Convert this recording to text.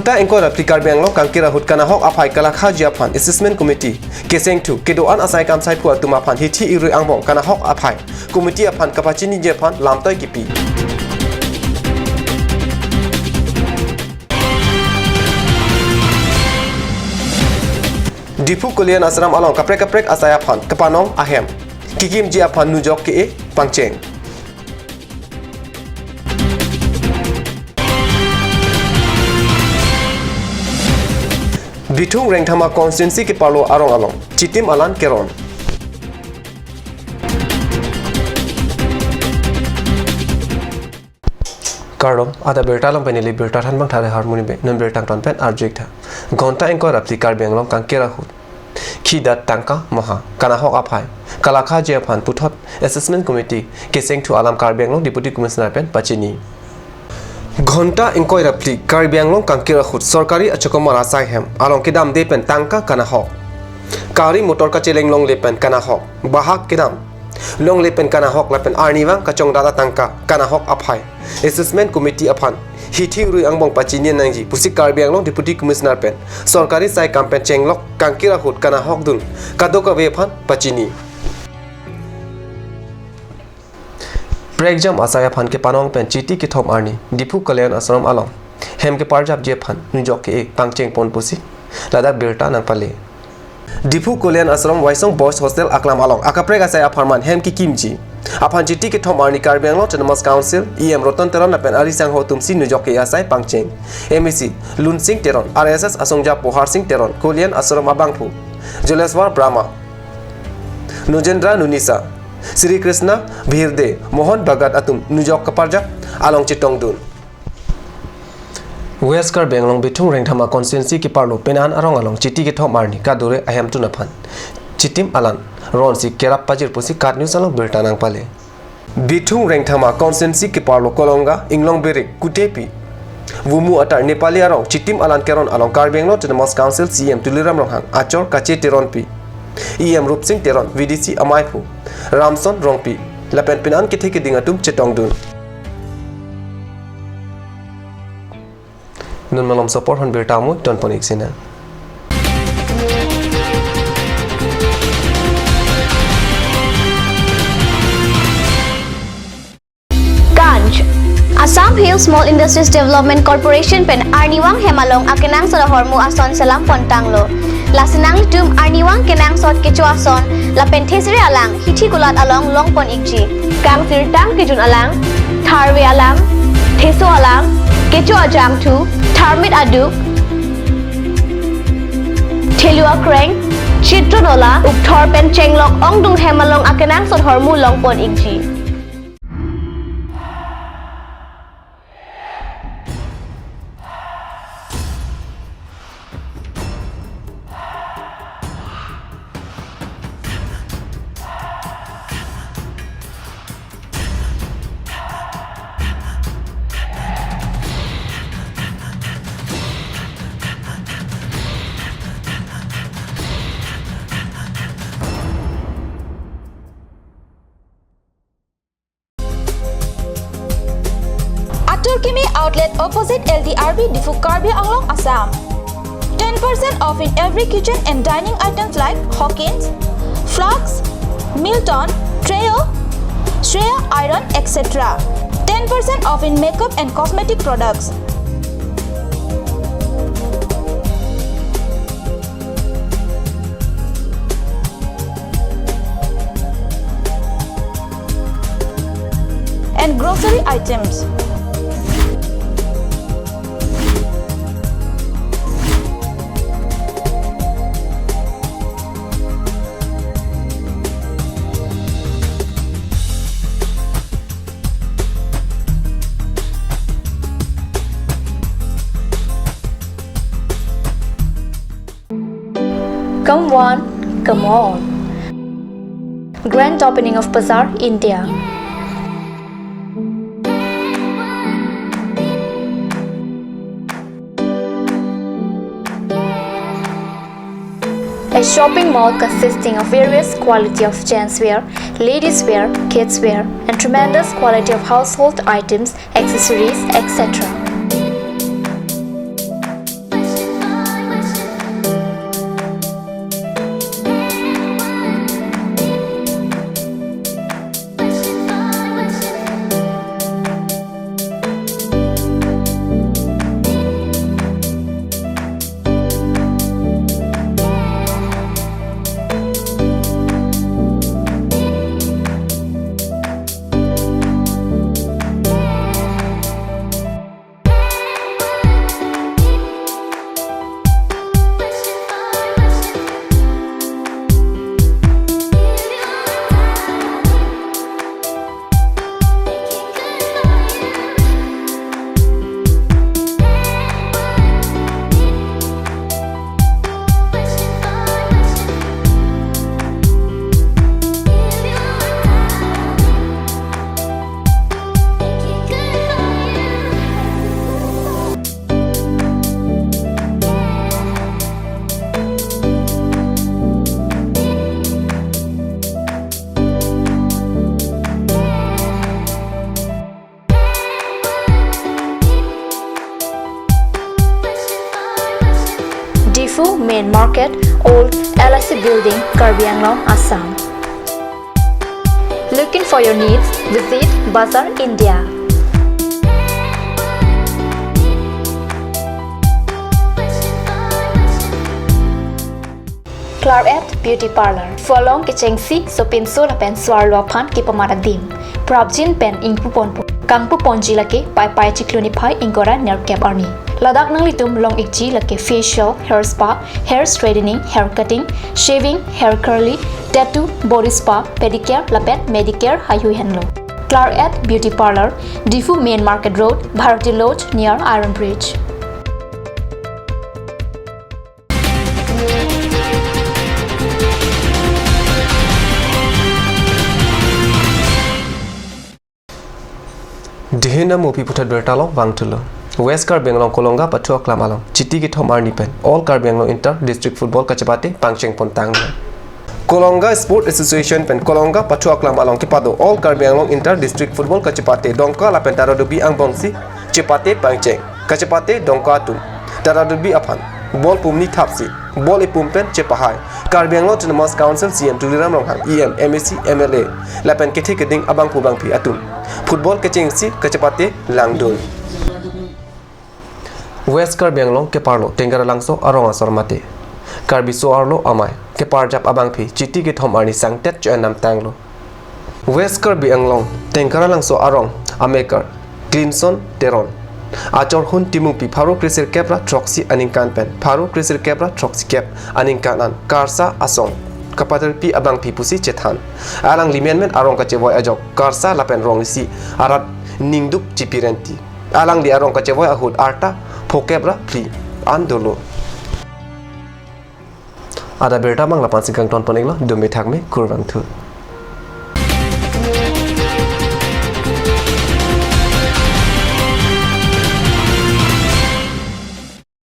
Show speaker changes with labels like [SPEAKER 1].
[SPEAKER 1] Gonta engko replikar benglong kangkira hut kana hok aphai kala kha jiaphan assessment committee keseng thu kedoan asai kam sai phu atuma phan hithi irui angbong kana hok aphai committee aphan kapachini jephan lamtoi kipi Dipu Kulian Asram along kaprek asaya phan kapanong ahem kikim ji aphan nujok ke pangcheng Bitung reng thama constituency ke palo arong along chitim alan keron Kardom ada berta lang penili berta than bang thare harmoni be non berta ton pen arjek tha gonta engko rapli kar benglong kangkera hut khidat tangka maha kana hok aphai kalakha je phan puthot assessment committee keseng thu alam kar benglong deputy commissioner pen pachini Ghonta engkoi rapli kar benglong kangkera hut sarkari achakomara sai hem along kedam de pen tangka kana hok kari motor ka cheleng long le pen kana hok bahak kedam long le pen kana hok la pen arniwang kachong data tangka kana hok aphai assessment committee aphan hithi rui angbong pachini nangji pusik kar benglong deputy commissioner pen sarkari sai campaign chenglok kangkera hut kana hok dun kadoka ve phan pachini Breakjam asaya phan ke panong pen chiti ke thom arni dipu kalyan asram along hem ke parjap je phan nujok ke pangcheng pon pusi lada berta nang pale dipu kalyan asram waisong boys hostel aklam along akaprek asaya pharman hem ki kimji aphan chiti ke thom arni kar benglong autonomous council em rotan teron na pen ari sang ho tumsi nujok ke asai pangcheng mec lun sing teron rss asongja pohar sing teron kalyan asram abangphu joleswar brahma nujendra nunisa Sri Krishna Bhirde Mohan Bhagat Atum Nujok Kaparja Along Chitong Dun Weskar Benglong Bitung Reng Thama Constituency ki parlo penan arong along chiti ke thom arni kadore ahem tu naphan chitim alan ron si kerap pajir pusi kat news along bertanang pale Bitung Reng Thama Constituency ki parlo kolonga inglong berik kutepi Wumu atar Nepali arong chitim alan keron along kar benglo autonomous council CM Tuliram Ronghang achor kache teron pi EM Rup Singh Teron VDC Amaipu Ramson Rongpi Lapen Pinan ke theke dingatum chetong dun Nun malom support hon bertamu ton ponik sina
[SPEAKER 2] Ganj Assam Hill Small Industries Development Corporation pen Arniwang Hemalong akenang sa hormu ason salam pontanglo Lasinang tum Arniwang kenang sot kecu ason la penthesri alang hithi kulat along longpon ikji kang sirtang kijun alang tharwe alang theso alang kecu ajam thu tharmit aduk thelua kreng chitronola ukthor pen chenglok ongdung hemalong akenang sot hormu longpon ikji Turkimi outlet opposite LDRB Difu Karbi Anglong Assam 10% off in every kitchen and dining items like Hawkins, Flux, Milton, Treo, Shreya Iron etc. 10% off in makeup and cosmetic products. And grocery items. Come one, come all. Grand opening of Bazaar, India. A shopping mall consisting of various quality of gents wear, ladies wear, kids wear, and tremendous quality of household items, accessories, etc.
[SPEAKER 3] Market, Old LIC Building, Karbi Anglong, Assam. Looking for your needs? Visit Bazaar India. Claret Beauty Parlor. Folong Kichengsi Sopin Solapen Swarlopan Kipamaradim. Prabjin Pen Ingpupon Kangpu Ponji Lake Pai Pai Chiklunipai Ingora Nerkep Army. Ladak nang litum long ikji lake facial, hair spa, hair straightening, hair cutting, shaving, hair curly, tattoo, body spa, pedicure, lapet, medicare, hayu henlo. Claret Beauty Parlor, Difu Main Market Road, Bharati Lodge near Iron Bridge.
[SPEAKER 1] Dihina Mopi Putat Bertalong Bangtulo. West Karbianglong Kolonga Patua Klamalong. Chiti Gitom Arnipen. All Karbianglong Inter District Football Kachapate Pangcheng Pontang. Kolonga Sport Association Pen Kolonga Patua Klamalong Kipado. All Karbianglong Inter District Football Kachapate. Dongka La Pentaro Dubi Angbongsi. Chipate Pangcheng. Kachapate Dongka Tun. Taradubi Apan. Ball Pumni Tapsi. Ball Ipumpen Chepahai. Karbianglong Autonomous Council CM Tuliram Longhang. EM MAC MLA. Lapen Ketikading Abang Pubang Pi Atun. Football Kachengsi Kachapate Langdul. West Karbianglong Keparlo Tengara Langso Arong Asormate. Karbiso Arlo Amai Keparjap Abangpi Chiti Githom Arni Sangtet Joanam Tanglo. West Karbianglong Tengara Langso Arong Amekar Clinson Teron. Achor Hun Timupi Paro Krisir Kepra Troxy Aningkan Pen Paro Krisir Kepra Troxy Kep Aningkanan Karsa Asong. Kapater pi abang pi pusi cethan. Alang limenmen arong kacevoy ajok. Karsa lapen rongisi arat ningduk cipirenti. Alang di arong kacevoy ahud arta pokebra pri andolo. Ada berita mang lapan singkang ton poneglo dombe thakme kurang tu.